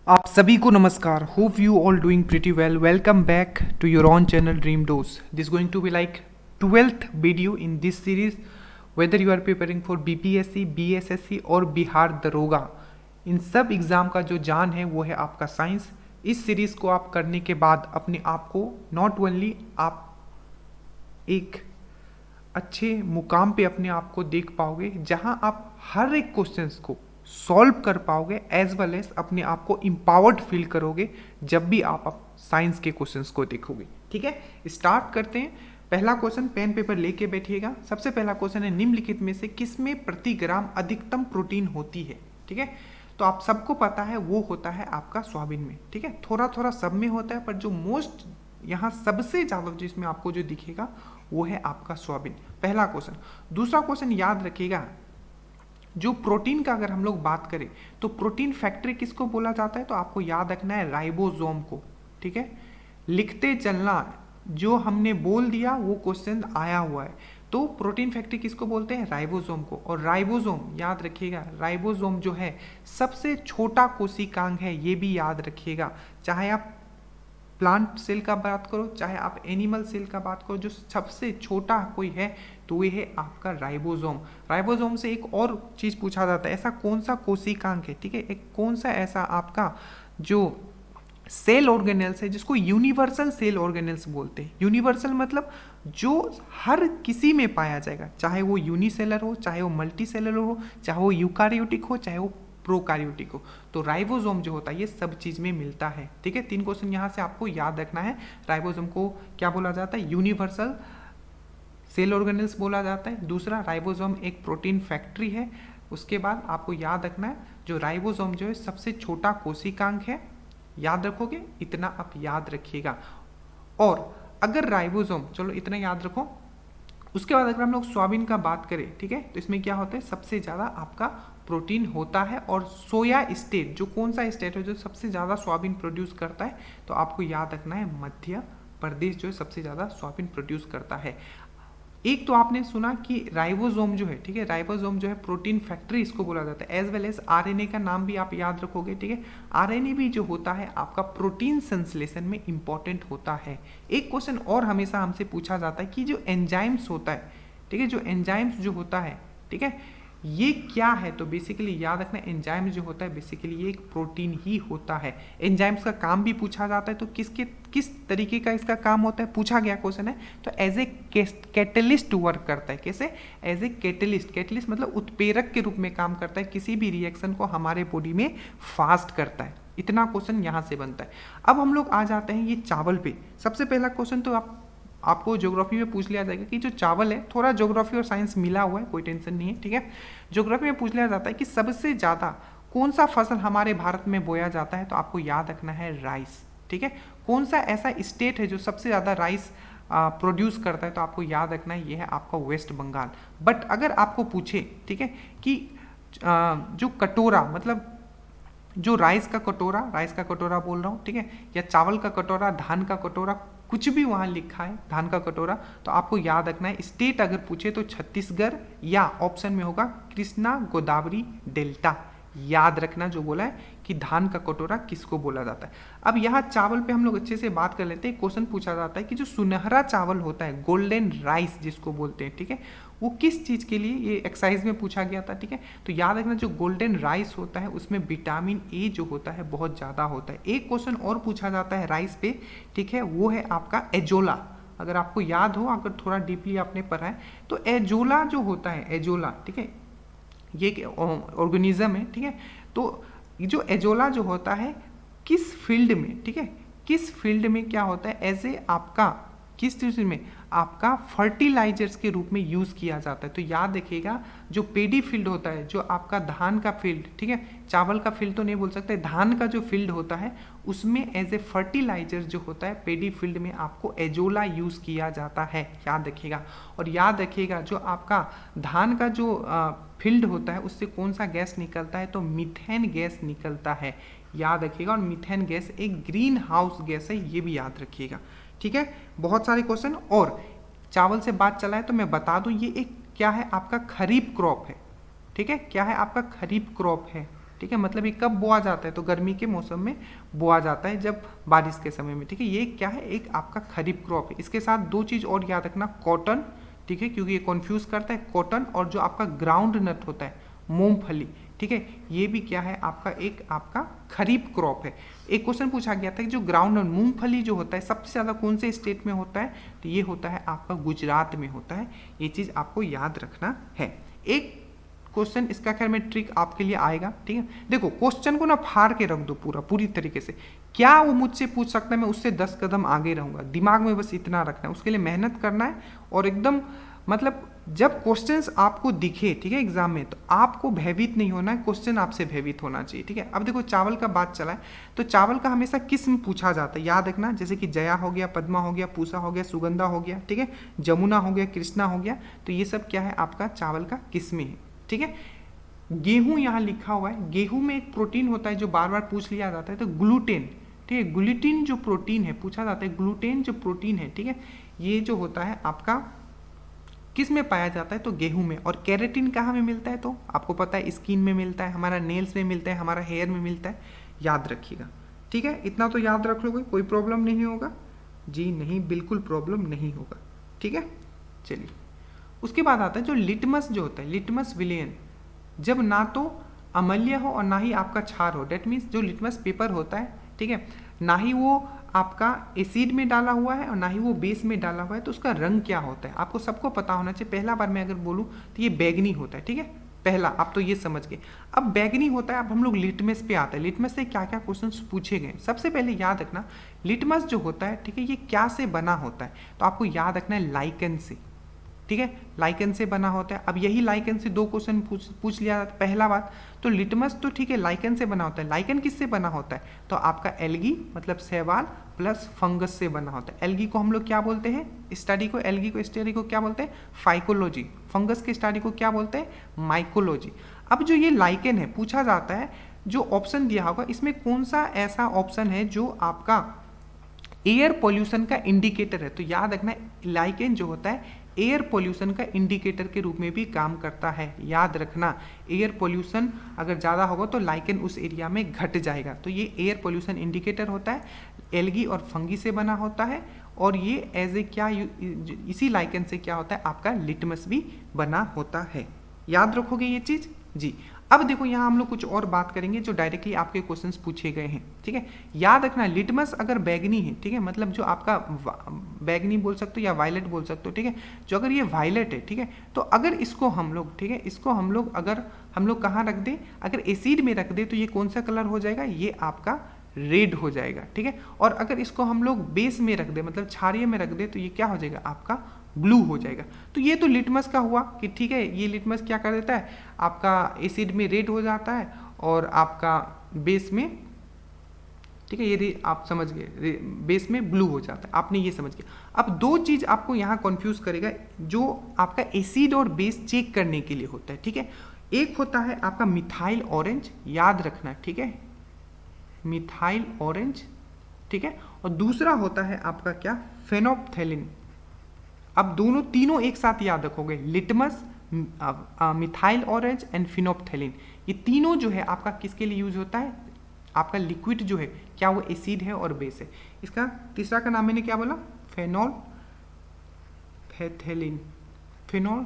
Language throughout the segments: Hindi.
आप सभी को नमस्कार. Hope you all doing pretty well. Welcome back to your own channel Dream Dose. This is going to be like 12th video in this series. Whether you are preparing for BPSC, BSSC और बिहार दरोगा, इन सब एग्ज़ाम का जो जान है वो है आपका साइंस. इस सीरीज़ को आप करने के बाद अपने आप को नॉट ओनली आप एक अच्छे मुकाम पे अपने आप को देख पाओगे जहां आप हर एक क्वेश्चंस को सॉल्व कर पाओगे, एज वेल एज अपने आप को एम्पावर्ड फील करोगे जब भी आप साइंस के क्वेश्चंस को देखोगे. ठीक है, स्टार्ट करते हैं. पहला क्वेश्चन, पेन पेपर लेके बैठिएगा. सबसे पहला क्वेश्चन है, निम्नलिखित में से किसमें प्रति ग्राम अधिकतम प्रोटीन होती है. ठीक है, तो आप सबको पता है वो होता है आपका सोयाबीन में. ठीक है, थोड़ा थोड़ा सब में होता है, पर जो मोस्ट यहाँ सबसे ज़्यादा जिसमें आपको जो दिखेगा वो है आपका सोयाबीन. पहला क्वेश्चन. दूसरा क्वेश्चन याद रखिएगा, जो प्रोटीन का अगर हम लोग बात करें तो प्रोटीन फैक्ट्री किसको बोला जाता है, तो आपको याद रखना है राइबोसोम को. ठीक है, लिखते चलना, जो हमने बोल दिया वो क्वेश्चन आया हुआ है. तो प्रोटीन फैक्ट्री किसको बोलते हैं, राइबोसोम को. और राइबोसोम याद रखिएगा, राइबोसोम जो है सबसे छोटा कोशिकांग है, ये भी याद रखिएगा. चाहे आप प्लांट सेल का बात करो, चाहे आप एनिमल सेल का बात करो, जो सबसे छोटा कोई है तो ये है आपका राइबोसोम. राइबोसोम से एक और चीज़ पूछा जाता है, ऐसा कौन सा कोशिकांग है. ठीक है, एक कौन सा ऐसा आपका जो सेल ऑर्गेनेल्स है जिसको यूनिवर्सल सेल ऑर्गेनेल्स बोलते हैं. यूनिवर्सल मतलब जो हर किसी में पाया जाएगा, चाहे वो यूनिसेलर हो, चाहे वो मल्टीसेलर हो, चाहे वो यूकारियोटिक हो, चाहे वो प्रोकारियोटिक हो. तो राइबोसोम जो होता है ये सब चीज में मिलता है. ठीक है, 3 क्वेश्चन यहाँ से आपको याद रखना है. राइबोसोम को क्या बोला जाता है, यूनिवर्सल सेल ऑर्गेनेल्स बोला जाता है. दूसरा, राइबोसोम एक प्रोटीन फैक्ट्री है. उसके बाद आपको याद रखना है जो राइबोसोम जो है सबसे छोटा कोशिकांग है. याद रखोगे, इतना आप याद रखिएगा. और अगर राइबोसोम, चलो इतना याद रखो. उसके बाद अगर हम लोग सोयाबीन का बात करें, ठीक है, तो इसमें क्या होता है, सबसे ज़्यादा आपका प्रोटीन होता है. और सोया स्टेट, जो कौन सा स्टेट है जो सबसे ज़्यादा सोयाबीन प्रोड्यूस करता है, तो आपको याद रखना है मध्य प्रदेश जो है सबसे ज़्यादा सोयाबीन प्रोड्यूस करता है. एक तो आपने सुना कि राइबोसोम जो है, ठीक है, राइबोसोम जो है प्रोटीन फैक्ट्री इसको बोला जाता है. एज वेल एज आरएनए का नाम भी आप याद रखोगे. ठीक है, आरएनए भी जो होता है आपका प्रोटीन संश्लेषण में इंपॉर्टेंट होता है. एक क्वेश्चन और हमेशा हमसे पूछा जाता है कि जो एंजाइम्स होता है, ठीक है, जो एंजाइम्स जो होता है, ठीक है, ये क्या है. तो बेसिकली याद रखना, एंजाइम जो होता है बेसिकली ये एक प्रोटीन ही होता है. एंजाइम्स का काम भी पूछा जाता है, तो किस तरीके का इसका काम होता है पूछा गया क्वेश्चन है. तो एज ए कैटलिस्ट वर्क करता है. कैसे, एज ए कैटलिस्ट. कैटलिस्ट मतलब उत्प्रेरक के रूप में काम करता है, किसी भी रिएक्शन को हमारे बॉडी में फास्ट करता है. इतना क्वेश्चन यहाँ से बनता है. अब हम लोग आ जाते हैं ये चावल पे. सबसे पहला क्वेश्चन तो आपको ज्योग्राफी में पूछ लिया जाएगा कि जो चावल है, थोड़ा ज्योग्राफी और साइंस मिला हुआ है, कोई टेंशन नहीं है. ठीक है, ज्योग्राफी में पूछ लिया जाता है कि सबसे ज़्यादा कौन सा फसल हमारे भारत में बोया जाता है, तो आपको याद रखना है राइस. ठीक है, कौन सा ऐसा स्टेट है जो सबसे ज़्यादा राइस प्रोड्यूस करता है, तो आपको याद रखना है ये है आपका वेस्ट बंगाल. बट अगर आपको पूछे, ठीक है, कि जो कटोरा मतलब जो राइस का कटोरा बोल रहा हूँ, ठीक है, या चावल का कटोरा, धान का कटोरा, कुछ भी वहाँ लिखा है धान का कटोरा, तो आपको याद रखना है स्टेट अगर पूछे तो छत्तीसगढ़, या ऑप्शन में होगा कृष्णा गोदावरी डेल्टा. याद रखना जो बोला है कि धान का कटोरा किसको बोला जाता है. अब यहाँ चावल पे हम लोग अच्छे से बात कर लेते हैं. क्वेश्चन पूछा जाता है कि जो सुनहरा चावल होता है, गोल्डन राइस जिसको बोलते हैं, ठीक है, वो किस चीज़ के लिए, ये एक्सरसाइज में पूछा गया था. ठीक है, तो याद रखना जो गोल्डन राइस होता है उसमें विटामिन ए जो होता है बहुत ज़्यादा होता है. एक क्वेश्चन और पूछा जाता है राइस पे, ठीक है, वो है आपका एजोला. अगर आपको याद हो, अगर थोड़ा डीपली आपने पढ़ा है, तो एजोला जो होता है, एजोला, ठीक है, ये एक ऑर्गेनिज्म है. ठीक है, तो जो एजोला जो होता है किस फील्ड में, ठीक है, किस फील्ड में क्या होता है, एज ए आपका किस चीज़ में आपका फर्टिलाइजर्स के रूप में यूज़ किया जाता है. तो याद रखिएगा जो पेडी फील्ड होता है, जो आपका धान का फील्ड, ठीक है, चावल का फील्ड तो नहीं बोल सकते, धान का जो फील्ड होता है उसमें एज ए फर्टिलाइजर जो होता है पेडी फील्ड में आपको एजोला यूज़ किया जाता है. याद रखिएगा. और याद रखिएगा जो आपका धान का जो फील्ड होता है उससे कौन सा गैस निकलता है, तो मीथेन गैस निकलता है. याद रखिएगा. और मीथेन गैस एक ग्रीन हाउस गैस है, ये भी याद रखिएगा. ठीक है, बहुत सारे क्वेश्चन. और चावल से बात चला है तो मैं बता दूं ये एक क्या है, आपका खरीफ क्रॉप है. ठीक है, क्या है आपका खरीफ क्रॉप है. ठीक है, मतलब ये कब बोआ जाता है, तो गर्मी के मौसम में बोआ जाता है, जब बारिश के समय में, ठीक है। ये क्या है, एक आपका खरीफ क्रॉप है। इसके साथ दो चीज़ और याद रखना, कॉटन, ठीक है, क्योंकि ये कन्फ्यूज करता है, कॉटन और जो आपका ग्राउंड नट होता है मूंगफली, ठीक है, ये भी क्या है आपका एक आपका खरीफ क्रॉप है। एक क्वेश्चन पूछा गया था कि जो ग्राउंड नट मूंगफली जो होता है सबसे ज़्यादा कौन से स्टेट में होता है, तो ये होता है आपका गुजरात में होता है। ये चीज़ आपको याद रखना है। एक क्वेश्चन इसका खैर में ट्रिक आपके लिए आएगा, ठीक है। देखो क्वेश्चन को ना फाड़ के रख दो पूरी तरीके से, क्या वो मुझसे पूछ सकता है, मैं उससे 10 कदम आगे रहूंगा। दिमाग में बस इतना रखना है, उसके लिए मेहनत करना है और एकदम मतलब जब क्वेश्चंस आपको दिखे, ठीक है, एग्जाम में, तो आपको भयभीत नहीं होना है, क्वेश्चन आपसे भयभीत होना चाहिए, ठीक है। अब देखो चावल का बात चला है, तो चावल का हमेशा किस्म पूछा जाता है, याद रखना, जैसे कि जया हो गया, पद्मा हो गया, पूसा हो गया, सुगंधा हो गया, ठीक है, जमुना हो गया, कृष्णा हो गया, तो ये सब क्या है आपका चावल का किस्में है, ठीक है। गेहूं यहाँ लिखा हुआ है, गेहूं में एक प्रोटीन होता है जो बार बार पूछ लिया जाता है, तो ग्लूटेन, ठीक है, ग्लूटीन जो प्रोटीन है पूछा जाता है, ग्लूटेन जो प्रोटीन है, ठीक है, ये जो होता है आपका किस में पाया जाता है, तो गेहूं में। और कैरेटिन कहाँ में मिलता है, तो आपको पता है स्किन में मिलता है, हमारा नेल्स में मिलता है, हमारा हेयर में मिलता है, याद रखिएगा, ठीक है। इतना तो याद रख लोगे, कोई प्रॉब्लम नहीं होगा जी, नहीं, बिल्कुल प्रॉब्लम नहीं होगा, ठीक है। चलिए उसके बाद आता है जो लिटमस जो होता है, लिटमस विलियन, जब ना तो अम्लीय हो और ना ही आपका क्षार हो, डेट मीन्स जो लिटमस पेपर होता है, ठीक है, ना ही वो आपका एसिड में डाला हुआ है और ना ही वो बेस में डाला हुआ है, तो उसका रंग क्या होता है आपको सबको पता होना चाहिए। पहला बार मैं अगर बोलूं तो ये बैगनी होता है, ठीक है, पहला आप तो ये समझ गए। अब बैगनी होता है, अब हम लोग लिटमस पे आते हैं, लिटमस से क्या क्या क्वेश्चंस पूछे गए। सबसे पहले याद रखना लिटमस जो होता है, ठीक है, ये क्या से बना होता है, तो आपको याद रखना है लाइकन से, ठीक है, लाइकन से बना होता है। अब यही लाइकन से दो क्वेश्चन पूछ लिया जाता है। पहला बात तो लिटमस तो ठीक है लाइकन से बना होता है, लाइकन किससे बना होता है, तो आपका एल्गी मतलब शैवाल प्लस फंगस से बना होता है। एल्गी को हम लोग क्या बोलते हैं, स्टडी को, एल्गी को स्टडी को क्या बोलते हैं, फाइकोलॉजी। फंगस की स्टडी को क्या बोलते हैं, माइकोलॉजी। अब जो ये लाइकन है पूछा जाता है, जो ऑप्शन दिया होगा इसमें कौन सा ऐसा ऑप्शन है जो आपका एयर पोल्यूशन का इंडिकेटर है, तो याद रखना लाइकेन जो होता है एयर पोल्यूशन का इंडिकेटर के रूप में भी काम करता है। याद रखना एयर पोल्यूशन अगर ज़्यादा होगा तो लाइकेन उस एरिया में घट जाएगा, तो ये एयर पोल्यूशन इंडिकेटर होता है, एल्गी और फंगी से बना होता है। और ये एज ए क्या इसी लाइकेन से क्या होता है आपका लिटमस भी बना होता है। याद रखोगे ये चीज़ जी। अब देखो यहाँ हम लोग कुछ और बात करेंगे जो डायरेक्टली आपके क्वेश्चंस पूछे गए हैं, ठीक है। याद रखना लिटमस अगर बैगनी है, ठीक है, मतलब जो आपका बैगनी बोल सकते हो या वायलेट बोल सकते हो, ठीक है, जो अगर ये वायलेट है, ठीक है, तो अगर इसको हम लोग, ठीक है, इसको हम लोग अगर हम लोग कहाँ रख दे, अगर एसिड में रख दे तो ये कौन सा कलर हो जाएगा, ये आपका रेड हो जाएगा, ठीक है। और अगर इसको हम लोग बेस में रख दे मतलब क्षारीय में रख दे तो ये क्या हो जाएगा आपका ब्लू हो जाएगा। तो ये तो लिटमस का हुआ कि ठीक है ये लिटमस क्या कर देता है आपका एसिड में रेड हो जाता है और आपका बेस में, ठीक है, ये आप समझ गए, बेस में ब्लू हो जाता है, आपने ये समझ गया। अब दो चीज आपको यहाँ कंफ्यूज करेगा जो आपका एसिड और बेस चेक करने के लिए होता है, ठीक है। एक होता है आपका मिथाइल ऑरेंज, याद रखना, ठीक है, मिथाइल ऑरेंज, ठीक है, और दूसरा होता है आपका क्या, फेनोप्थेलिन। अब दोनों तीनों एक साथ याद रखोगे, लिटमस, मिथाइल ऑरेंज एंड फिनोप्थेलिन, ये तीनों जो है आपका किसके लिए यूज होता है, आपका लिक्विड जो है क्या वो एसिड है और बेस है। इसका तीसरा का नाम मैंने क्या बोला, फेनोल फेथेलिन, फिनोल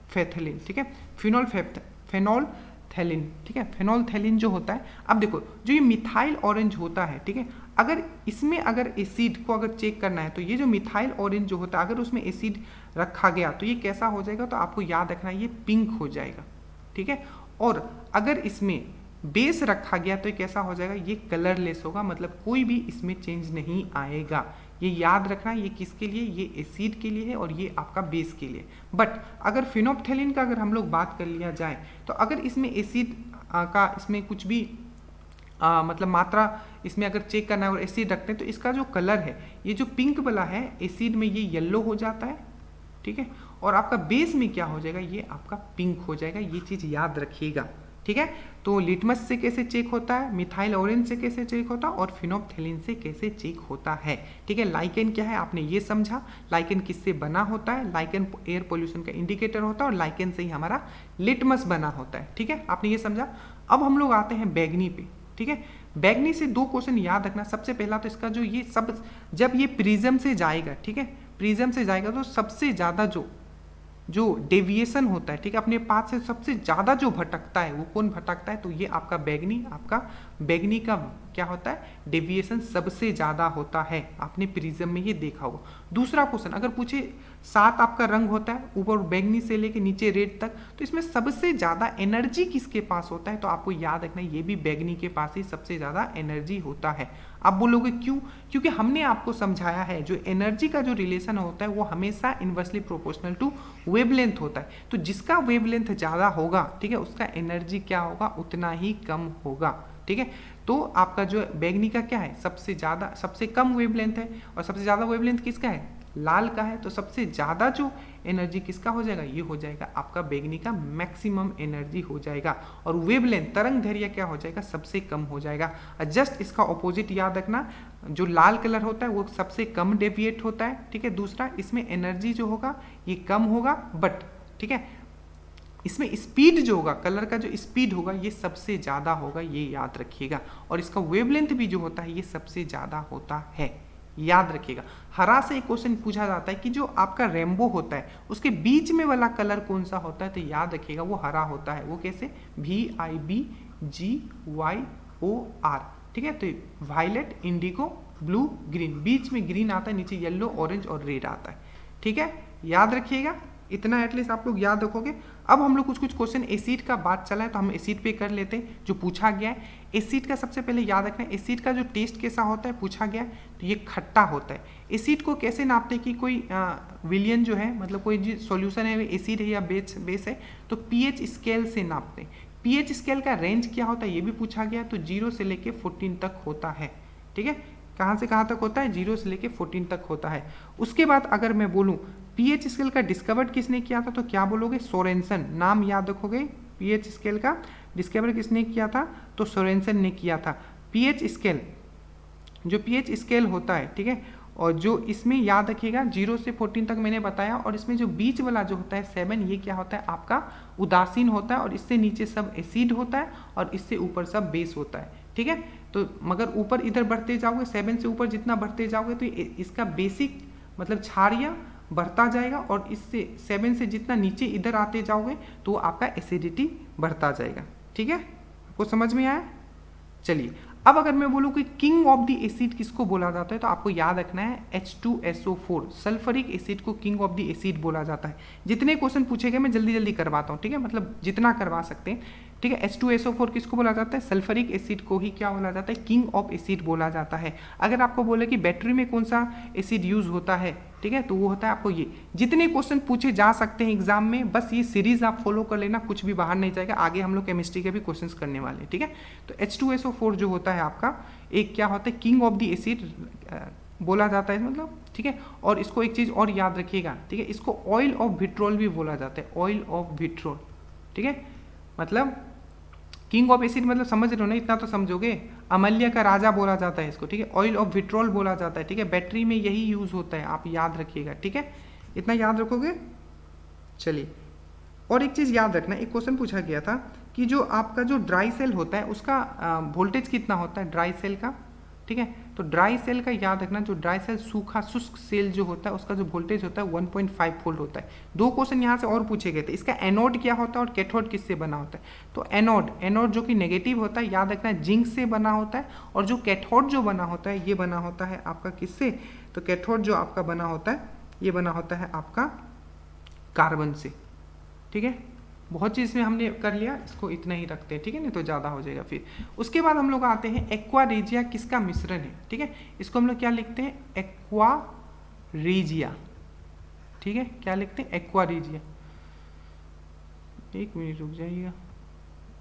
फेथेलिन, ठीक है, फेनोल थैलिन, ठीक है, फेनोल थैलिन जो होता है। अब देखो जो ये मिथाइल ऑरेंज होता है, ठीक है, अगर इसमें अगर एसिड को अगर चेक करना है तो ये जो मिथाइल ऑरेंज जो होता है अगर उसमें एसिड रखा गया तो ये कैसा हो जाएगा, तो आपको याद रखना ये पिंक हो जाएगा, ठीक है। और अगर इसमें बेस रखा गया तो ये कैसा हो जाएगा, ये कलरलेस होगा, मतलब कोई भी इसमें चेंज नहीं आएगा। ये याद रखना ये किसके लिए, ये एसिड के लिए है और ये आपका बेस के लिए। बट अगर फिनोप्थेलिन का अगर हम लोग बात कर लिया जाए तो अगर इसमें एसिड का इसमें कुछ भी मतलब मात्रा इसमें अगर चेक करना है और एसिड रखते हैं तो इसका जो कलर है ये जो पिंक वाला है एसिड में ये येलो हो जाता है, ठीक है, और आपका बेस में क्या हो जाएगा, ये आपका पिंक हो जाएगा। ये चीज़ याद रखिएगा, ठीक है। तो लिटमस से कैसे चेक होता है, मिथाइल ऑरेंज से कैसे चेक होता है और फिनोप्थेलिन से कैसे चेक होता है। ठीक है, लाइकेन क्या है आपने ये समझा, लाइकेन किससे बना होता है, लाइकेन एयर पोल्यूशन का इंडिकेटर होता है और लाइकेन से ही हमारा लिटमस बना होता है। ठीक है, आपने ये समझा। अब हम लोग आते हैं बैगनी पे। ठीक है, बैगनी से 2 क्वेश्चन याद रखना। सबसे पहला तो इसका जो ये सब जब ये प्रिज्म से जाएगा, ठीक है, प्रिज्म से जाएगा तो सबसे ज़्यादा जो डेविएशन होता है, ठीक है, अपने पाथ से सबसे ज़्यादा जो भटकता है वो कौन भटकता है, तो ये आपका बैगनी का क्या होता है, डेविएशन सबसे ज़्यादा होता है। आपने प्रिज्म में ये देखा होगा। दूसरा क्वेश्चन अगर पूछे 7 आपका रंग होता है, ऊपर बैगनी से लेके नीचे रेड तक, तो इसमें सबसे ज़्यादा एनर्जी किसके पास होता है, तो आपको याद रखना ये भी बैगनी के पास ही सबसे ज़्यादा एनर्जी होता है। आप बोलोगे क्यों, क्योंकि हमने आपको समझाया है जो एनर्जी का जो रिलेशन होता है वो हमेशा इन्वर्सली प्रोपोर्शनल टू वेवलेंथ होता है। तो जिसका वेवलेंथ ज़्यादा होगा, ठीक है, उसका एनर्जी क्या होगा, उतना ही कम होगा। ठीक है, तो आपका जो बैगनी का क्या है, सबसे कम वेवलेंथ है और सबसे ज़्यादा वेवलेंथ किसका है, लाल का है। तो सबसे ज़्यादा जो एनर्जी किसका हो जाएगा, ये हो जाएगा आपका बैगनी का मैक्सिमम एनर्जी हो जाएगा। और वेवलेंथ तरंग दैर्घ्य क्या हो जाएगा, सबसे कम हो जाएगा। जस्ट इसका ऑपोजिट याद रखना, जो लाल कलर होता है वो सबसे कम डेविएट होता है। ठीक है, दूसरा इसमें एनर्जी जो होगा ये कम होगा, बट ठीक है इसमें स्पीड जो होगा, कलर का जो स्पीड होगा ये सबसे ज़्यादा होगा, ये याद रखिएगा। और इसका वेवलेंथ भी जो होता है ये सबसे ज़्यादा होता है, याद रखिएगा। हरा से एक क्वेश्चन पूछा जाता है कि जो आपका रेनबो होता है उसके बीच में वाला कलर कौन सा होता है, तो याद रखिएगा वो हरा होता है। वो कैसे, VIBGYOR। ठीक है, तो वायलेट, इंडिगो, ब्लू, ग्रीन, बीच में ग्रीन आता है, नीचे येलो, ऑरेंज और रेड आता है। ठीक है, याद रखिएगा, इतना एटलीस्ट आप लोग याद रखोगे। अब हम लोग कुछ क्वेश्चन एसिड का बात चला है तो हम एसिड पे कर लेते हैं जो पूछा गया है। एसिड का सबसे पहले याद रखना है, एसिड का जो टेस्ट कैसा होता है पूछा गया है, तो ये खट्टा होता है। एसिड को कैसे नापते हैं कि कोई विलियन जो है, मतलब कोई जो सॉल्यूशन है एसिड है या बेस है, तो पीएच स्केल से नापते हैं। पीएच स्केल का रेंज क्या होता है ये भी पूछा गया है, तो 0 से लेके 14 तक होता है। ठीक है, कहाँ से कहाँ तक होता है, 0 से लेके 14 तक होता है। उसके बाद अगर मैं बोलूँ पीएच स्केल का डिस्कवर्ड किसने किया था, तो क्या बोलोगे, सोरेनसन। नाम याद रखोगे, पीएच स्केल का डिस्कवर किसने किया था, तो सोरेनसन ने किया था। पीएच स्केल, जो पीएच स्केल होता है, ठीक है, और जो इसमें याद रखिएगा 0 से 14 तक मैंने बताया, और इसमें जो बीच वाला जो होता है 7, ये क्या होता है आपका उदासीन होता है, और इससे नीचे सब एसिड होता है और इससे ऊपर सब बेस होता है। ठीक है, तो मगर ऊपर इधर बढ़ते जाओगे, 7 से ऊपर जितना बढ़ते जाओगे तो इसका बेसिक मतलब क्षारीय बढ़ता जाएगा, और इससे 7 से जितना नीचे इधर आते जाओगे तो आपका एसिडिटी बढ़ता जाएगा। ठीक है, आपको समझ में आया। चलिए, अब अगर मैं बोलूँ कि किंग ऑफ द एसिड किसको बोला जाता है, तो आपको याद रखना है H2SO4, सल्फरिक एसिड को किंग ऑफ द एसिड बोला जाता है। जितने क्वेश्चन पूछे गए मैं जल्दी जल्दी करवाता हूँ, ठीक है, मतलब जितना करवा सकते हैं। ठीक है, H2SO4 किसको बोला जाता है, सल्फरिक एसिड को ही क्या बोला जाता है, किंग ऑफ एसिड बोला जाता है। अगर आपको बोले कि बैटरी में कौन सा एसिड यूज होता है, ठीक है, तो वो होता है आपको ये। जितने क्वेश्चन पूछे जा सकते हैं एग्जाम में, बस ये सीरीज आप फॉलो कर लेना, कुछ भी बाहर नहीं जाएगा। आगे हम लोग केमिस्ट्री के भी क्वेश्चंस करने वाले हैं। ठीक है, तो H2SO4 जो होता है आपका एक क्या होता है, किंग ऑफ द एसिड बोला जाता है, मतलब ठीक है। और इसको एक चीज और याद रखिएगा, ठीक है, इसको ऑयल ऑफ विट्रोल भी बोला जाता है, ऑयल ऑफ विट्रोल। ठीक है, मतलब किंग ऑफ एसिड मतलब समझ रहे हो ना, इतना तो समझोगे, अमल्य का राजा बोला जाता है इसको। ठीक है, ऑयल ऑफ विट्रोल बोला जाता है। ठीक है, बैटरी में यही यूज होता है, आप याद रखिएगा। ठीक है, इतना याद रखोगे। चलिए, और एक चीज याद रखना, एक क्वेश्चन पूछा गया था कि जो आपका जो ड्राई सेल होता है उसका वोल्टेज कितना होता है, ड्राई सेल का। ठीक है, तो ड्राई सेल का याद रखना, जो ड्राई सेल सूखा शुष्क सेल जो होता है उसका जो वोल्टेज होता है 1.5 वोल्ट होता है। 2 क्वेश्चन यहाँ से और पूछे गए थे, इसका एनोड क्या होता है और कैथोड किससे बना होता है। तो एनोड जो कि नेगेटिव होता है, याद रखना जिंक से बना होता है, और जो कैथोड जो बना होता है ये बना होता है आपका किससे, तो कैथोड जो आपका बना होता है ये बना होता है आपका कार्बन से। ठीक है, बहुत चीज़ में हमने कर लिया, इसको इतना ही रखते हैं। ठीक है, नहीं तो ज़्यादा हो जाएगा फिर। उसके बाद हम लोग आते हैं एक्वा रेजिया किसका मिश्रण है। ठीक है, इसको हम लोग क्या लिखते हैं, एक्वा रेजिया। ठीक है, क्या लिखते हैं, एक्वा रेजिया। एक मिनट रुक जाइएगा।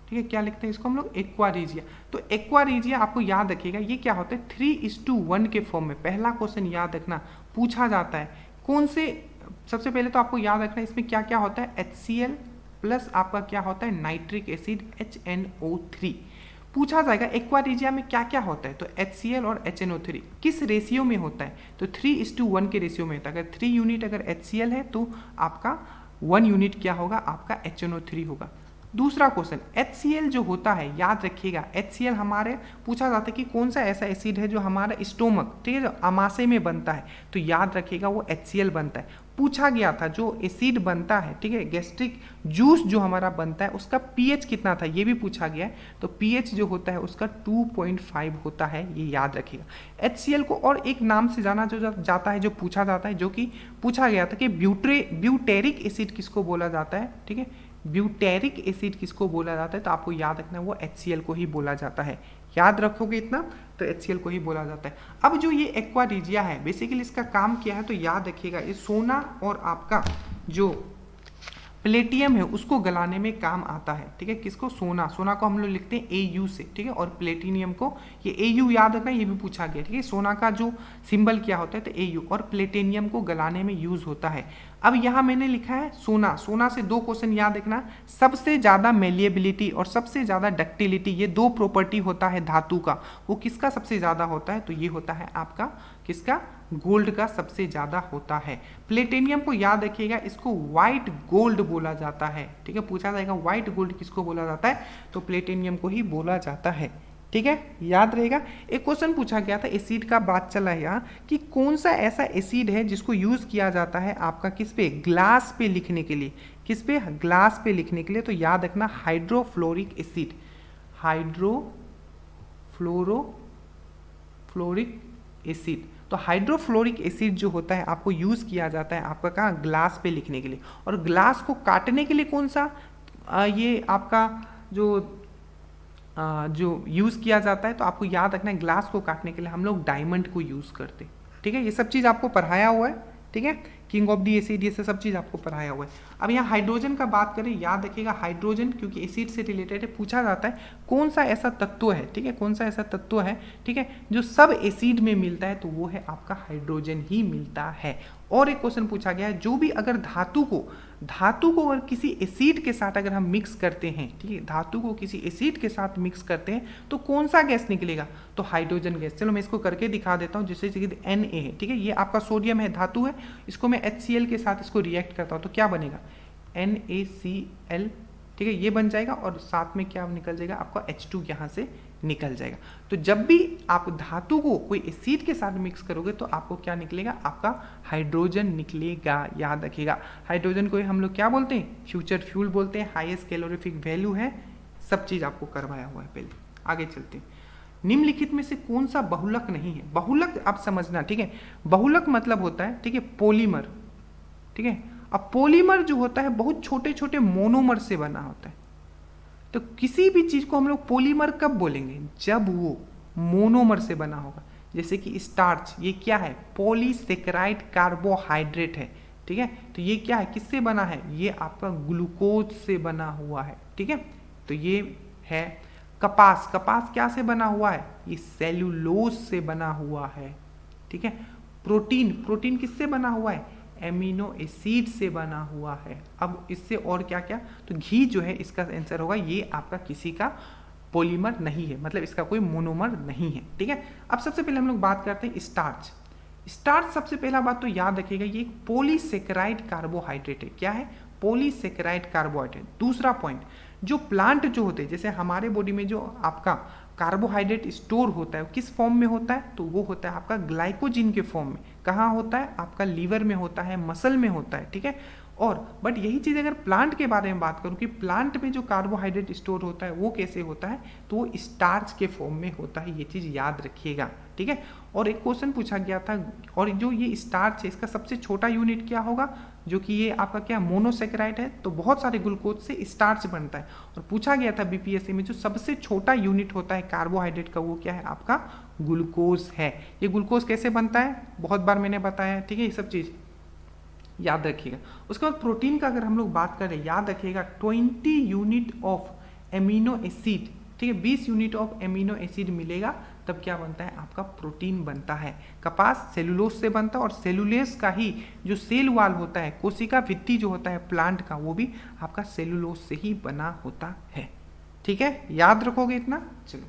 ठीक है, क्या लिखते हैं इसको हम लोग, एक्वा रेजिया। तो एक्वा रेजिया आपको याद रखिएगा ये क्या होता है, 3:1 के फॉर्म में। पहला क्वेश्चन याद रखना पूछा जाता है कौन से, सबसे पहले तो आपको याद रखना इसमें क्या क्या होता है, HCl, प्लस आपका क्या होता है नाइट्रिक एसिड HNO3। पूछा जाएगा एक्वा रीजिया में क्या क्या होता है, तो HCl और HNO3 किस रेशियो में होता है, तो 3:1 के रेशियो में होता है। अगर 3 यूनिट अगर HCl है तो आपका 1 यूनिट क्या होगा, आपका HNO3 होगा। दूसरा क्वेश्चन, HCl जो होता है याद रखिएगा, HCl हमारे पूछा जाता है कि कौन सा ऐसा एसिड है जो हमारा स्टोमक, ठीक है, जो आमाशय में बनता है, तो याद रखिएगा वो HCl बनता है। पूछा गया था जो एसिड बनता है, ठीक है, गैस्ट्रिक जूस जो हमारा बनता है उसका pH कितना था, ये भी पूछा गया है, तो pH जो होता है उसका 2.5 होता है, ये याद रखिएगा। HCl को और एक नाम से जाना जो जाता है, जो पूछा जाता है, जो कि पूछा गया था कि ब्यूटेरिक एसिड किसको बोला जाता है, ठीक है, ब्यूटेरिक एसिड किसको बोला जाता है, तो आपको याद रखना है वो HCl को ही बोला जाता है। याद रखोगे इतना तो HCl को ही बोला जाता है। अब जो ये एक्वा रीजिया है बेसिकली इसका काम क्या है, तो याद रखिएगा ये सोना और आपका जो प्लेटियम है उसको गलाने में काम आता है, ठीक है, किसको, सोना को हम लोग लिखते हैं AU से, ठीक है, और प्लेटिनियम को ये AU याद रखना, ये भी पूछा गया, ठीक है, सोना का जो सिंबल क्या होता है तो AU, और प्लेटिनियम को गलाने में यूज होता है। अब यहाँ मैंने लिखा है सोना से 2 क्वेश्चन याद रखना, सबसे ज्यादा मेलिएबिलिटी और सबसे ज्यादा डक्टिलिटी, ये 2 प्रॉपर्टी होता है धातु का, वो किसका सबसे ज्यादा होता है, तो ये होता है आपका किसका, गोल्ड का सबसे ज्यादा होता है। प्लेटिनियम को याद रखिएगा, इसको व्हाइट गोल्ड बोला जाता है, ठीक है, पूछा जाएगा व्हाइट गोल्ड किसको बोला जाता है, तो प्लेटिनियम को ही बोला जाता है, ठीक है, याद रहेगा। एक क्वेश्चन पूछा गया था, एसिड का बात चला है यहाँ कि कौन सा ऐसा एसिड है जिसको यूज किया जाता है आपका किस पे, ग्लास पे लिखने के लिए, किस पे, ग्लास पे लिखने के लिए, तो याद रखना हाइड्रोफ्लोरिक एसिड, हाइड्रोफ्लोरिक एसिड। तो हाइड्रोफ्लोरिक एसिड जो होता है आपको यूज किया जाता है आपका कहाँ, ग्लास पे लिखने के लिए। और ग्लास को काटने के लिए कौन सा ये आपका जो यूज किया जाता है, तो आपको याद रखना है ग्लास को काटने के लिए हम लोग डायमंड को यूज करते हैं, ठीक है, ये सब चीज आपको पढ़ाया हुआ है, ठीक है, किंग ऑफ दी एसिड, ये सब चीज आपको पढ़ाया हुआ है। अब यहाँ हाइड्रोजन का बात करें, याद रखिएगा हाइड्रोजन क्योंकि एसिड से रिलेटेड है, पूछा जाता है कौन सा ऐसा तत्व है, ठीक है, कौन सा ऐसा तत्व है, ठीक है, जो सब एसिड में मिलता है, तो वो है आपका हाइड्रोजन ही मिलता है। और एक क्वेश्चन पूछा गया है, जो भी अगर धातु को अगर किसी एसिड के साथ अगर हम मिक्स करते हैं, ठीक है, धातु को किसी एसिड के साथ मिक्स करते हैं तो कौन सा गैस निकलेगा, तो हाइड्रोजन गैस। चलो मैं इसको करके दिखा देता हूँ, जैसे Na है, ठीक है, ये आपका सोडियम है, धातु है, इसको मैं HCl के साथ इसको रिएक्ट करता हूँ तो क्या बनेगा, NaCl, ठीक है, ये बन जाएगा, और साथ में क्या निकल जाएगा आपका H2 यहाँ से निकल जाएगा। तो जब भी आप धातु को कोई एसिड के साथ मिक्स करोगे तो आपको क्या निकलेगा, आपका हाइड्रोजन निकलेगा, याद रखिएगा। हाइड्रोजन को हम लोग क्या बोलते हैं, फ्यूचर फ्यूल बोलते हैं, हाईएस्ट कैलोरीफिक वैल्यू है, सब चीज आपको करवाया हुआ है। पहले आगे चलते हैं, निम्नलिखित में से कौन सा बहुलक नहीं है, बहुलक आप समझना, ठीक है, बहुलक मतलब होता है, ठीक है, पॉलीमर, ठीक है। अब पॉलीमर जो होता है बहुत छोटे छोटे मोनोमर से बना होता है, तो किसी भी चीज को हम लोग पॉलीमर कब बोलेंगे, जब वो मोनोमर से बना होगा। जैसे कि स्टार्च, ये क्या है, पॉलीसेकेराइड कार्बोहाइड्रेट है, ठीक है, तो ये क्या है, किससे बना है, ये आपका ग्लूकोज से बना हुआ है, ठीक है, तो ये है। कपास, कपास क्या से बना हुआ है, ये सेल्यूलोज से बना हुआ है, ठीक है। प्रोटीन, प्रोटीन किससे बना हुआ है, एमिनो एसिड से बना हुआ है। अब इससे और क्या क्या, तो घी जो है इसका आंसर होगा, ये आपका किसी का पॉलीमर नहीं है, मतलब इसका कोई मोनोमर नहीं है, ठीक है। अब सबसे पहले हम लोग बात करते हैं स्टार्च। स्टार्च सबसे पहला बात तो याद रखिएगा ये एक पॉलीसेकेराइड कार्बोहाइड्रेट है, क्या है, पॉलीसेकेराइड कार्बोहाइड्रेट। दूसरा पॉइंट, जो प्लांट जो होते हैं, जैसे हमारे बॉडी में जो आपका कार्बोहाइड्रेट स्टोर होता है किस फॉर्म में होता है, तो वो होता है आपका ग्लाइकोजिन के फॉर्म में। कहाँ होता है, आपका लीवर में होता है, मसल में होता है, ठीक है। और बट यही चीज़ अगर प्लांट के बारे में बात करूँ कि प्लांट में जो कार्बोहाइड्रेट स्टोर होता है वो कैसे होता है, तो वो स्टार्च के फॉर्म में होता है, ये चीज़ याद रखिएगा, ठीक है। और एक क्वेश्चन पूछा गया था, और जो ये स्टार्च है इसका सबसे छोटा यूनिट क्या होगा, जो कि ये आपका क्या मोनोसेकेराइड है, तो बहुत सारे ग्लूकोज से स्टार्च बनता है। और पूछा गया था बीपीएससी में जो सबसे छोटा यूनिट होता है कार्बोहाइड्रेट का, वो क्या है, आपका ग्लूकोज है। ये ग्लूकोज कैसे बनता है, बहुत बार मैंने बताया, ठीक है, ये सब चीज़ याद रखिएगा। उसके बाद प्रोटीन का अगर हम लोग बात करें, याद रखिएगा 20 यूनिट ऑफ एमिनो एसिड, ठीक है, 20 यूनिट ऑफ एमिनो एसिड मिलेगा तब क्या बनता है, आपका प्रोटीन बनता है। कपास सेलुलोज से बनता है और सेलुलोज का ही जो सेल वाल होता है, कोशिका भित्ति जो होता है प्लांट का, वो भी आपका सेलुलोज से ही बना होता है। ठीक है, याद रखोगे इतना। चलो,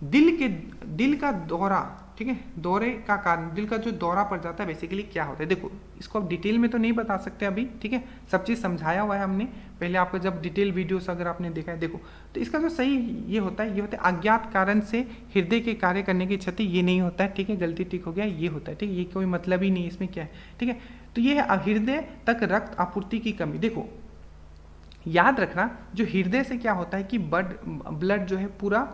दिल का दौरा, ठीक है, दौरे का कारण, दिल का जो दौरा पड़ जाता है बेसिकली क्या होता है। देखो, इसको आप डिटेल में तो नहीं बता सकते अभी, ठीक है, सब चीज़ समझाया हुआ है हमने पहले आपको, जब डिटेल वीडियोस अगर आपने देखा है देखो, तो इसका जो सही ये होता है अज्ञात कारण से हृदय के कार्य करने की क्षति, ये नहीं होता है, ठीक है, गलती ठीक हो गया, ये होता है, ठीक है, ये कोई मतलब ही नहीं है इसमें क्या है, ठीक है। तो ये है हृदय तक रक्त आपूर्ति की कमी। देखो, याद रखना, जो हृदय से क्या होता है कि ब्लड जो है पूरा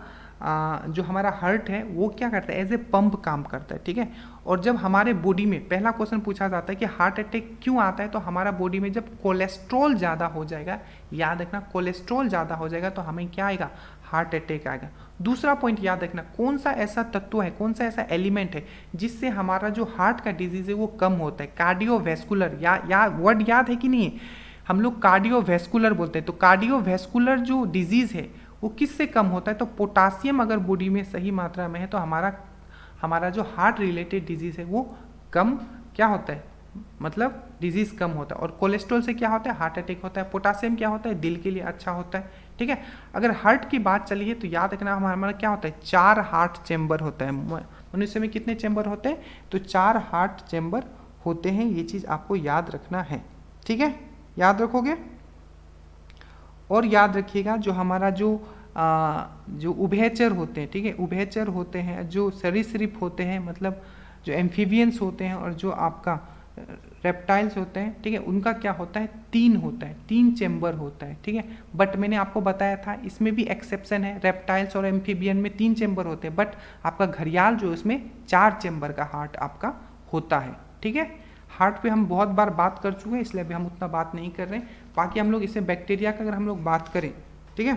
जो हमारा हार्ट है वो क्या करता है, एज ए पंप काम करता है, ठीक है। और जब हमारे बॉडी में पहला क्वेश्चन पूछा जाता है कि हार्ट अटैक क्यों आता है, तो हमारा बॉडी में जब कोलेस्ट्रॉल ज़्यादा हो जाएगा, याद रखना, कोलेस्ट्रॉल ज़्यादा हो जाएगा तो हमें क्या आएगा, हार्ट अटैक आएगा। दूसरा पॉइंट याद रखना, कौन सा ऐसा तत्व है, कौन सा ऐसा एलिमेंट है जिससे हमारा जो हार्ट का डिजीज है वो कम होता है, कार्डियोवैस्कुलर, या वर्ड याद है कि नहीं है, हम लोग कार्डियोवैस्कुलर बोलते हैं। तो कार्डियोवैस्कुलर जो डिजीज है वो किससे कम होता है, तो पोटासियम अगर बॉडी में सही मात्रा में है तो हमारा जो हार्ट रिलेटेड डिजीज है वो कम क्या होता है, मतलब डिजीज कम होता है। और कोलेस्ट्रॉल से क्या होता है, हार्ट अटैक होता है। पोटासियम क्या होता है, दिल के लिए अच्छा होता है, ठीक है। अगर हार्ट की बात चली है तो याद रखना, हमारा क्या होता है, 4 हार्ट चैम्बर होता है। मनुष्य में कितने चैम्बर होते हैं, तो 4 हार्ट चैम्बर होते हैं, ये चीज आपको याद रखना है, ठीक है, याद रखोगे। और याद रखिएगा, जो हमारा जो उभयचर होते हैं, ठीक है, उभयचर होते हैं, जो सरीसृप होते हैं, मतलब जो एम्फीबियंस होते हैं, और जो आपका रेप्टाइल्स होते हैं, ठीक है, उनका क्या होता है, 3 होता है, 3 चैम्बर होता है, ठीक है। बट मैंने आपको बताया था इसमें भी एक्सेप्शन है, रेप्टाइल्स और एम्फीबियन में 3 चैम्बर होते हैं, बट आपका घड़ियाल जो इसमें 4 चैम्बर का हार्ट आपका होता है, ठीक है। हार्ट पे हम बहुत बार बात कर चुके हैं, इसलिए अभी हम उतना बात नहीं कर रहे हैं। बाकी हम लोग इसे बैक्टीरिया का अगर हम लोग बात करें, ठीक है,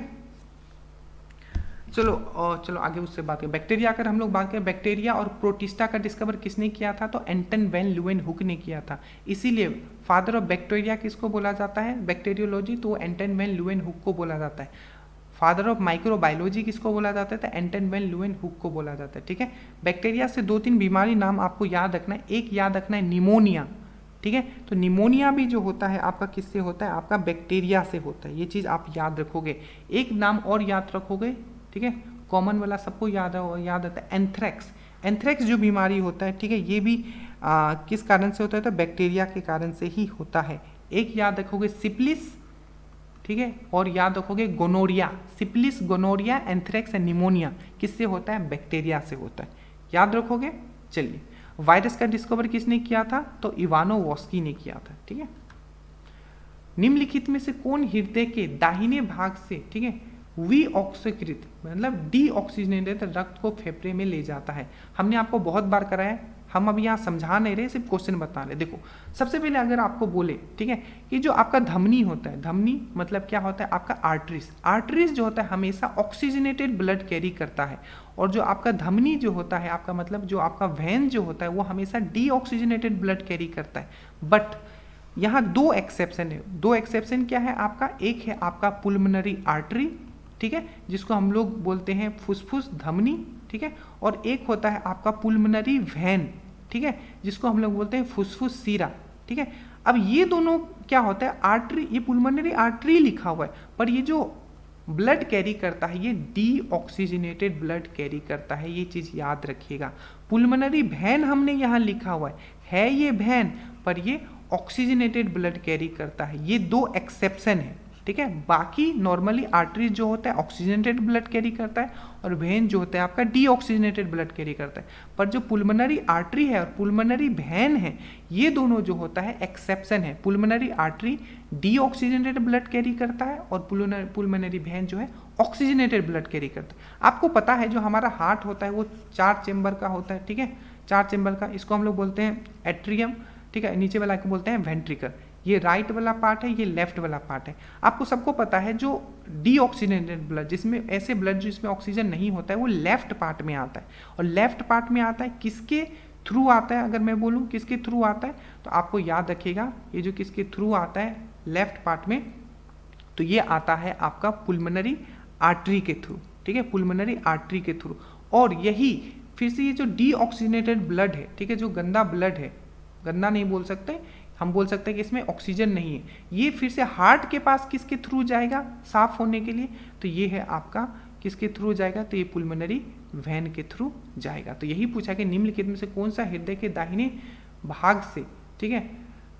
चलो आगे उससे बात करें। बैक्टीरिया अगर हम लोग बात करें, बैक्टीरिया और प्रोटिस्टा का डिस्कवर किसने किया था, तो एंटन वैन ल्यूवेनहुक ने किया था। इसीलिए फादर ऑफ बैक्टीरिया किसको बोला जाता है, बैक्टीरियोलॉजी, तो एंटन वैन ल्यूवेनहुक को बोला जाता है। फादर ऑफ माइक्रोबायोलॉजी किसको बोला जाता है, तो एंटन वैन ल्यूवेनहुक को बोला जाता है, ठीक है। बैक्टीरिया से 2-3 बीमारी नाम आपको याद रखना है। एक याद रखना है निमोनिया, ठीक है, तो निमोनिया भी जो होता है आपका किससे होता है, आपका बैक्टीरिया से होता है, ये चीज आप याद रखोगे। एक नाम और याद रखोगे, ठीक है, कॉमन वाला सबको याद आता है, एंथ्रेक्स। एंथ्रेक्स जो बीमारी होता है, ठीक है, ये भी किस कारण से होता है, तो बैक्टीरिया के कारण से ही होता है। एक याद रखोगे सिप्लिस, ठीक है, और याद रखोगे gonorrhoea. Syphilis, gonorrhoea, anthrax and pneumonia किससे होता है, बैक्टीरिया से होता है, याद रखोगे। चलिए, वायरस का डिस्कवर किसने किया था, तो इवानोवस्की ने किया था, ठीक है। निम्नलिखित में से कौन हृदय के दाहिने भाग से, ठीक है, विऑक्सीकृत मतलब डीऑक्सीजनेटेड रक्त को फेफड़े में ले जाता है। हमने आपको बहुत बार कराया है, हम अभी यहाँ समझा नहीं रहे, सिर्फ क्वेश्चन बता रहे। देखो, सबसे पहले अगर आपको बोले, ठीक है, कि जो आपका धमनी होता है, धमनी मतलब क्या होता है, आपका आर्टरीज। आर्टरीज जो होता है हमेशा ऑक्सीजनेटेड ब्लड कैरी करता है, और जो आपका धमनी जो होता है, आपका मतलब जो आपका वेन जो होता है वो हमेशा डीऑक्सीजनेटेड ब्लड कैरी करता है। बट यहाँ 2 एक्सेप्शन है। 2 एक्सेप्शन क्या है आपका, एक है आपका पुल्मोनरी आर्टरी, ठीक है, जिसको हम लोग बोलते हैं फुसफुस धमनी, ठीक है, और एक होता है आपका पुल्मोनरी वेन, ठीक है, जिसको हम लोग बोलते हैं फुसफुस सीरा, ठीक है। अब ये दोनों क्या होता है, आर्टरी, ये पुल्मोनरी आर्टरी लिखा हुआ है, पर ये जो ब्लड कैरी करता है ये डीऑक्सीजनेटेड ब्लड कैरी करता है, ये चीज याद रखिएगा। पुल्मोनरी वेन हमने यहाँ लिखा हुआ है ये वेन, पर ये ऑक्सीजनेटेड ब्लड कैरी करता है। ये 2 एक्सेप्शन है, ठीक है। बाकी नॉर्मली आर्टरी जो होता है ऑक्सीजनेटेड ब्लड कैरी करता है, और वेन जो होता है आपका डीऑक्सीजनेटेड ब्लड कैरी करता है। पर जो पुल्मोनरी आर्टरी है और पुल्मोनरी वेन है, ये दोनों जो होता है एक्सेप्शन है। पुल्मोनरी आर्टरी डीऑक्सीजनेटेड ब्लड कैरी करता है, और पुल्मोनरी वेन जो है ऑक्सीजनेटेड ब्लड कैरी करता है। आपको पता है जो हमारा हार्ट होता है वो 4 चेम्बर का होता है, ठीक है, 4 चेम्बर का। इसको हम लोग बोलते हैं एट्रियम, ठीक है, नीचे वाला को बोलते हैं वेंट्रिकल। ये राइट वाला पार्ट है, ये लेफ्ट वाला पार्ट है। आपको सबको पता है जो डीऑक्सीजनेटेड ब्लड, जिसमें ऐसे ब्लड जिसमें ऑक्सीजन नहीं होता है, वो लेफ्ट पार्ट में आता है। और लेफ्ट पार्ट में आता है किसके थ्रू आता है, अगर मैं बोलूँ किसके थ्रू आता है, तो आपको याद रखिएगा ये जो किसके थ्रू आता है लेफ्ट पार्ट में, तो ये आता है आपका पुल्मोनरी आर्टरी के थ्रू, ठीक है, पुलमोनरी आर्टरी के थ्रू। और यही फिर से ये जो डीऑक्सीजनेटेड ब्लड है, ठीक है, जो गंदा ब्लड है, गंदा नहीं बोल सकते, हम बोल सकते हैं कि इसमें ऑक्सीजन नहीं है, ये फिर से हार्ट के पास किसके थ्रू जाएगा साफ होने के लिए, तो ये है आपका किसके थ्रू जाएगा, तो ये पुलमोनरी वेन के थ्रू जाएगा। तो यही पूछा कि निम्नलिखित में से कौन सा हृदय के दाहिने भाग से, ठीक है,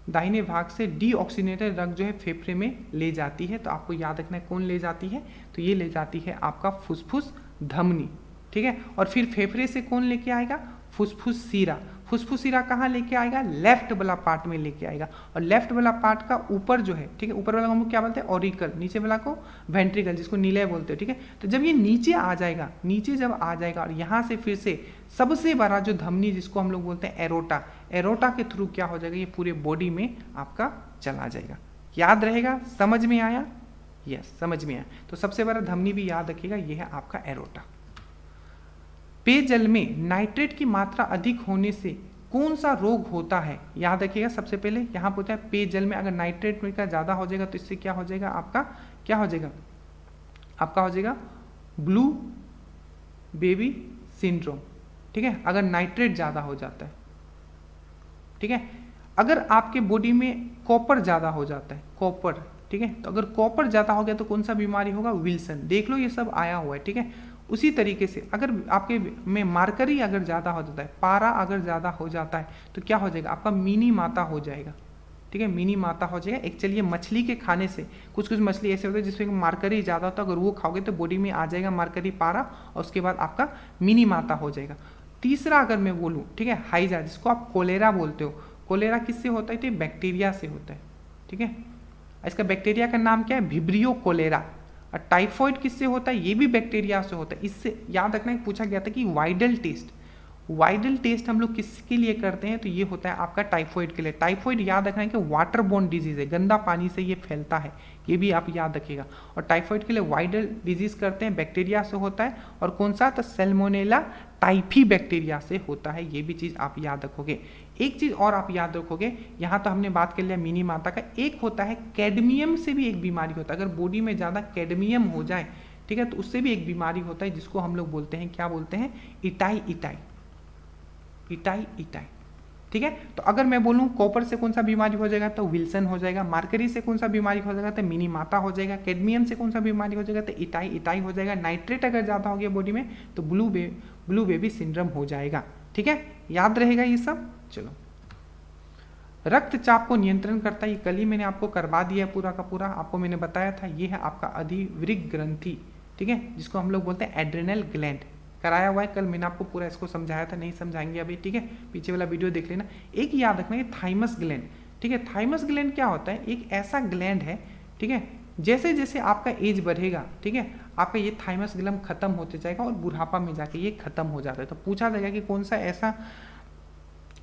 दाहिने भाग से डीऑक्सीजनेटेड रक्त जो है फेफड़े में ले जाती है। तो आपको याद रखना है कौन ले जाती है, तो ये ले जाती है आपका फुसफुस धमनी, ठीक है। और फिर फेफड़े से कौन लेके आएगा, फुसफुस सीरा। फुसफुस सीरा कहाँ लेके आएगा, लेफ्ट वाला पार्ट में लेके आएगा। और लेफ्ट वाला पार्ट का ऊपर जो है, ठीक है, ऊपर वाला को हम लोग क्या बोलते हैं, ऑरिकल, नीचे वाला को वेंट्रिकल, जिसको नीले बोलते हैं, ठीक है। तो जब ये नीचे आ जाएगा, नीचे जब आ जाएगा और यहाँ से फिर से सबसे बड़ा जो धमनी जिसको हम लोग बोलते हैं एरोटा, एरोटा के थ्रू क्या हो जाएगा, ये पूरे बॉडी में आपका चला जाएगा। याद रहेगा, समझ में आया, यस समझ में आया। तो सबसे बड़ा धमनी भी याद रखिएगा, ये है आपका एरोटा। पेयजल में नाइट्रेट की मात्रा अधिक होने से कौन सा रोग होता है, याद रखिएगा। सबसे पहले यहाँ पे होता है पेयजल में अगर नाइट्रेट का ज़्यादा हो जाएगा तो इससे क्या हो जाएगा, आपका क्या हो जाएगा, आपका हो जाएगा ब्लू बेबी सिंड्रोम, ठीक है, अगर नाइट्रेट ज़्यादा हो जाता है, ठीक है। अगर आपके बॉडी में कॉपर ज़्यादा हो जाता है, कॉपर, ठीक है, तो अगर कॉपर ज़्यादा हो गया तो कौन सा बीमारी होगा, विल्सन। देख लो ये सब आया हुआ है, ठीक है। उसी तरीके से अगर आपके में मार्करी अगर ज़्यादा हो जाता है, पारा अगर ज़्यादा हो जाता है तो क्या हो जाएगा, आपका मिनी माता हो जाएगा, ठीक है, मिनी माता हो जाएगा। एक्चुअली मछली के खाने से कुछ कुछ मछली ऐसे होते हैं जिसमें मार्करी ज़्यादा होता है, अगर वो खाओगे तो बॉडी में आ जाएगा मार्करी पारा और उसके बाद आपका मिनी माता हो जाएगा। तीसरा अगर मैं बोलूँ, ठीक है, हाइजा, जिसको आप कोलेरा बोलते हो, कोलेरा किससे होता है, तो बैक्टीरिया से होता है, ठीक है। इसका बैक्टीरिया का नाम क्या है, विब्रियो कोलेरा। और टाइफॉइड किससे होता है, ये भी बैक्टीरिया से होता है। इससे याद रखना है, पूछा गया था कि वाइडल टेस्ट, वाइडल टेस्ट हम लोग किसके लिए करते हैं, तो ये होता है आपका टाइफॉइड के लिए। टाइफॉइड याद रखना है कि वाटर बोर्न डिजीज है, गंदा पानी से ये फैलता है, ये भी आप याद रखिएगा। और टाइफॉइड के लिए वाइडल डिजीज करते हैं, बैक्टीरिया से होता है। और कौन सा, तो सैल्मोनेला टाइफी बैक्टीरिया से होता है, ये भी चीज़ आप याद रखोगे। एक चीज़ और आप याद रखोगे, यहाँ तो हमने बात कर लिया मिनी माता का, एक होता है कैडमियम से भी एक बीमारी होता है। अगर बॉडी में ज़्यादा कैडमियम हो जाए, ठीक है, तो उससे भी एक बीमारी होता है जिसको हम लोग बोलते हैं, क्या बोलते हैं, इटाई इटाई, इटाई इटाई, ठीक है। तो अगर मैं बोलूँ कॉपर से कौन सा बीमारी हो जाएगा, तो विल्सन हो जाएगा। मार्करी से कौन सा बीमारी हो जाएगा, तो मिनी माता हो जाएगा। कैडमियम से कौन सा बीमारी हो जाएगा, तो इटाई इटाई हो जाएगा। नाइट्रेट अगर ज़्यादा हो गया बॉडी में तो ब्लू बेबी सिंड्रोम हो जाएगा, ठीक है, याद रहेगा ये सब। चलो, रक्तचाप को नियंत्रण करता है, ये कल ही मैंने आपको करवा दिया पूरा का पूरा, आपको मैंने बताया था, ये है आपका अधिवृक्क ग्रंथि, ठीक है, जिसको हम लोग बोलते हैं एड्रेनल ग्लैंड। कराया हुआ है कल, मैंने आपको पूरा इसको समझाया था, नहीं समझाएंगे अभी, ठीक है, पीछे वाला वीडियो देख लेना। एक ही याद रखना है थाइमस ग्लैंड, ठीक है। थाइमस ग्लैंड क्या होता है, एक ऐसा ग्लैंड है, ठीक है, जैसे जैसे आपका एज बढ़ेगा, ठीक है, आपका ये थाइमस ग्लैंड खत्म होते जाएगा और बुढ़ापा में जाके ये खत्म हो जाता है। तो पूछा जाएगा कि कौन सा ऐसा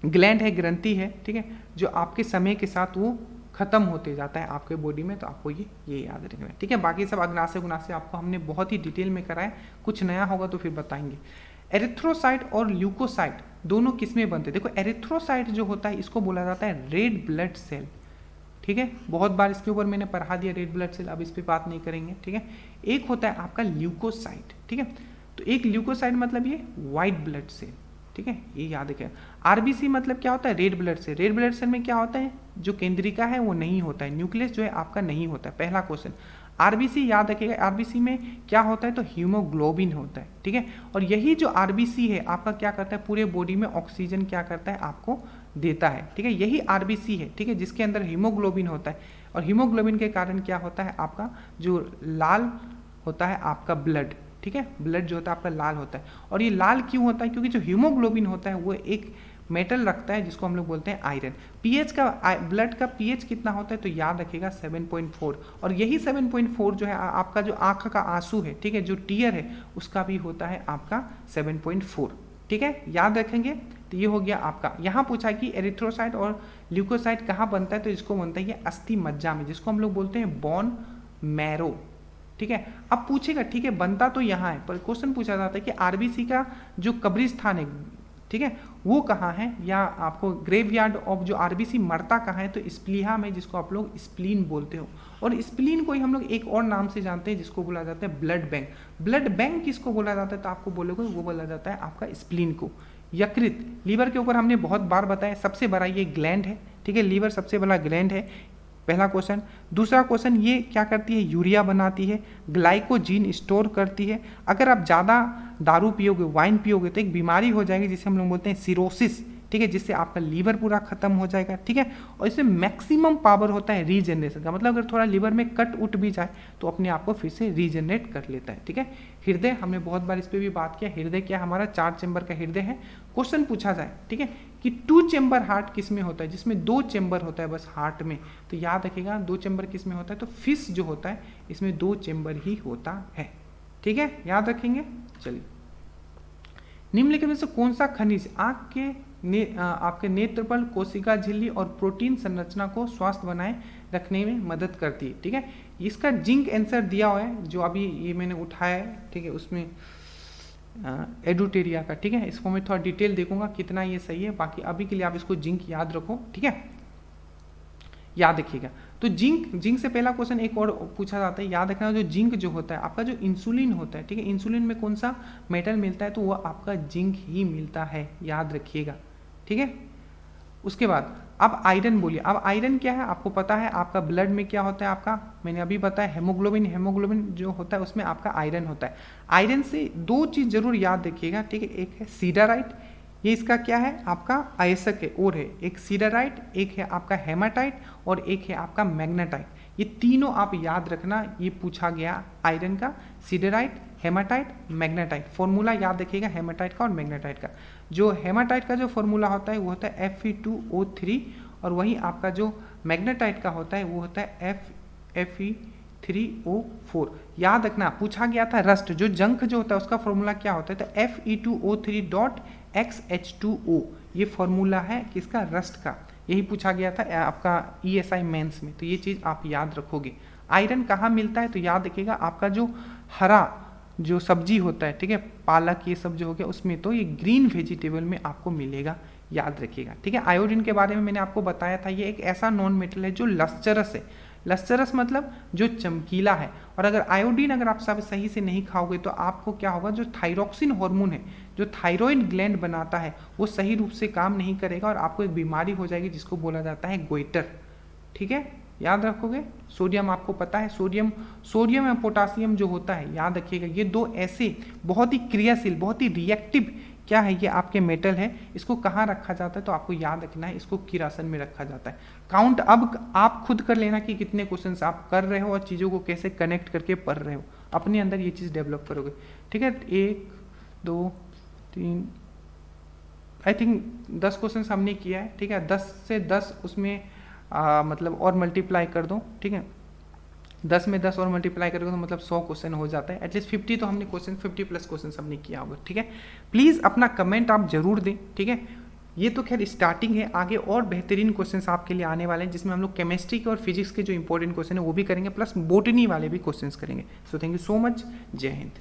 ग्लैंड है, ग्रंथि है, ठीक है, जो आपके समय के साथ वो खत्म होते जाता है आपके बॉडी में, तो आपको ये याद रखना है, ठीक है। बाकी सब अग्नाशय गुनाशय आपको हमने बहुत ही डिटेल में कराया, कुछ नया होगा तो फिर बताएंगे। एरिथ्रोसाइट और ल्यूकोसाइट दोनों किसमें बनते हैं, देखो एरिथ्रोसाइट जो होता है इसको बोला जाता है रेड ब्लड सेल, ठीक है, बहुत बार इसके ऊपर मैंने पढ़ा दिया रेड ब्लड सेल, अब इस पर बात नहीं करेंगे, ठीक है। एक होता है आपका ल्यूकोसाइट, ठीक है, तो एक ल्यूकोसाइट मतलब ये व्हाइट ब्लड सेल, ठीक है, ये याद रखें। आरबीसी मतलब क्या होता है, red blood cell. Red blood cell में क्या होता है, जो केंद्रिका है वो नहीं होता है, न्यूक्लियस जो है आपका नहीं होता है, पहला क्वेश्चन। आरबीसी याद रखिएगा, आरबीसी में क्या होता है, तो हीमोग्लोबिन होता है, ठीक है। और यही जो आरबीसी है आपका क्या करता है, पूरे बॉडी में ऑक्सीजन क्या करता है, आपको देता है, ठीक है, यही आरबीसी है, ठीक है, जिसके अंदर हीमोग्लोबिन होता है। और हीमोग्लोबिन के कारण क्या होता है, आपका जो लाल होता है आपका ब्लड, ठीक है, ब्लड जो होता है आपका लाल होता है। और ये लाल क्यों होता है, क्योंकि जो हीमोग्लोबिन होता है वो एक मेटल रखता है जिसको हम लोग बोलते हैं आयरन। पीएच का, ब्लड का पीएच कितना होता है, तो याद रखिएगा 7.4। और यही 7.4 जो है आपका जो आंख का आंसू है, ठीक है, जो टीयर है उसका भी होता है आपका 7.4, ठीक है, याद रखेंगे। तो ये हो गया आपका। यहाँ पूछा कि एरिथ्रोसाइट और ल्यूकोसाइट कहाँ बनता है, तो इसको बनता है ये अस्थि मज्जा में, जिसको हम लोग बोलते हैं बोन मैरो, ठीक है। अब पूछेगा, ठीक है, बनता तो यहाँ है, पर क्वेश्चन पूछा जाता है कि आरबीसी का जो कब्रिस्तान है, ठीक है, वो कहाँ है, या आपको ग्रेवयार्ड ऑफ जो आरबीसी मरता कहाँ है, तो स्प्लीहा में, जिसको आप लोग स्प्लीन बोलते हो। और स्प्लीन को ही हम लोग एक और नाम से जानते हैं जिसको बोला जाता है ब्लड बैंक। ब्लड बैंक किसको बोला जाता है, तो आपको बोलोगे वो बोला जाता है आपका स्प्लीन को। यकृत, लीवर के ऊपर हमने बहुत बार बताया, सबसे बड़ा ये ग्लैंड है, ठीक है, लीवर सबसे बड़ा ग्लैंड है, पहला क्वेश्चन। दूसरा क्वेश्चन, ये क्या करती है, यूरिया बनाती है, ग्लाइकोजीन स्टोर करती है। अगर आप ज़्यादा दारू पियोगे, वाइन पियोगे, तो एक बीमारी हो जाएगी जिसे हम लोग बोलते हैं सिरोसिस, ठीक है, जिससे आपका लीवर पूरा खत्म हो जाएगा, ठीक है। और इसमें मैक्सिमम पावर होता है रीजनरेशन का, मतलब अगर थोड़ा लीवर में कट उठ भी जाए तो अपने आप को फिर से रीजनरेट कर लेता है, ठीक है। हृदय, हमने बहुत बार इस पर भी बात किया, हृदय क्या हमारा 4 चेंबर का हृदय है। क्वेश्चन पूछा जाए, ठीक है, कि 2 चेंबर हार्ट किस में होता है, जिसमें 2 चेंबर होता है बस हार्ट में, तो याद रखिएगा 2 चेंबर किस में होता है, तो फिश जो होता है इसमें 2 चेंबर ही होता है, ठीक है, याद रखेंगे। चलिए, निम्नलिखित में से कौन सा खनिज आंख के आपके नेत्रपल, कोशिका झिल्ली और प्रोटीन संरचना को स्वस्थ बनाए रखने में मदद करती है, ठीक है। इसका जिंक आंसर दिया हुआ है, जो अभी ये मैंने उठाया है, ठीक है, उसमें एडुटेरिया का, ठीक है। इसको मैं थोड़ा डिटेल देखूंगा कितना ये सही है, बाकी अभी के लिए आप इसको जिंक याद रखो, ठीक है, याद रखिएगा। तो जिंक से पहला क्वेश्चन एक और पूछा जाता है, याद रखना, जो जिंक जो होता है आपका, जो इंसुलिन होता है, ठीक है, इंसुलिन में कौन सा मेटल मिलता है, तो वो आपका जिंक ही मिलता है, याद रखिएगा, ठीक है। उसके बाद अब आयरन बोलिए। अब आयरन क्या है, आपको पता है आपका ब्लड में क्या होता है, आपका मैंने अभी बताया हेमोग्लोबिन, हेमोग्लोबिन जो होता है उसमें आपका आयरन होता है। आयरन से 2 चीज जरूर याद रखिएगा, ठीक है, एक है सीडाराइट, ये इसका क्या है, आपका अयस्क है, और है एक सीडाराइट, एक है आपका हेमाटाइट और एक है आपका मैग्नेटाइट। ये तीनों आप याद रखना, ये पूछा गया आयरन का, सीडाराइट, हेमाटाइट, मैग्नेटाइट। फॉर्मूला याद रखिएगा हेमाटाइट का और मैग्नेटाइट का। जो हेमाटाइट का जो फॉर्मूला होता है वो होता है Fe2O3, और वही आपका जो मैग्नेटाइट का होता है वो होता है Fe3O4। याद रखना, पूछा गया था रस्ट, जो जंक जो होता है उसका फॉर्मूला क्या होता है, तो Fe2O3.XH2O, ये फॉर्मूला है किसका, रस्ट का, यही पूछा गया था आपका ESI मेंस में, तो ये चीज आप याद रखोगे। आयरन कहाँ मिलता है, तो याद रखिएगा आपका जो हरा जो सब्जी होता है, ठीक है, पालक ये सब जो हो गया उसमें, तो ये ग्रीन वेजिटेबल में आपको मिलेगा, याद रखिएगा, ठीक है। आयोडीन के बारे में मैंने आपको बताया था, ये एक ऐसा नॉन मेटल है जो लस्चरस है। लस्चरस मतलब जो चमकीला है, और अगर आयोडीन अगर आप सब सही से नहीं खाओगे तो आपको क्या होगा, जो थायरॉक्सिन हार्मोन है जो थायरॉइड ग्लैंड बनाता है वो सही रूप से काम नहीं करेगा और आपको एक बीमारी हो जाएगी जिसको बोला जाता है गोइटर, ठीक है, याद रखोगे। सोडियम आपको पता है, सोडियम या पोटासियम जो होता है, याद रखिएगा, ये 2 ऐसे बहुत ही क्रियाशील, बहुत ही रिएक्टिव क्या है, ये आपके मेटल है। इसको कहाँ रखा जाता है, तो आपको याद रखना है, इसको किरासन में रखा जाता है। काउंट अब आप खुद कर लेना कि कितने क्वेश्चंस आप कर रहे हो और चीज़ों को कैसे कनेक्ट करके पढ़ रहे हो, अपने अंदर ये चीज़ डेवलप करोगे, ठीक है। 1 2 3 आई थिंक 10 क्वेश्चन हमने किया है, ठीक है। 10 से 10 उसमें मतलब और मल्टीप्लाई कर दो, ठीक है, 10 में 10 और मल्टीप्लाई करोगे तो मतलब 100 क्वेश्चन हो जाता है। एटलीस्ट 50 तो हमने क्वेश्चन 50 प्लस क्वेश्चन हमने किया होगा, ठीक है। प्लीज़ अपना कमेंट आप जरूर दें, ठीक है। ये तो खैर स्टार्टिंग है, आगे और बेहतरीन क्वेश्चंस आपके लिए आने वाले हैं, जिसमें हम लोग केमिस्ट्री के और फिजिक्स के जो इंपॉर्टेंट क्वेश्चन है वो भी करेंगे, प्लस बोटनी वाले भी क्वेश्चंस करेंगे। So thank you so much, जय हिंद।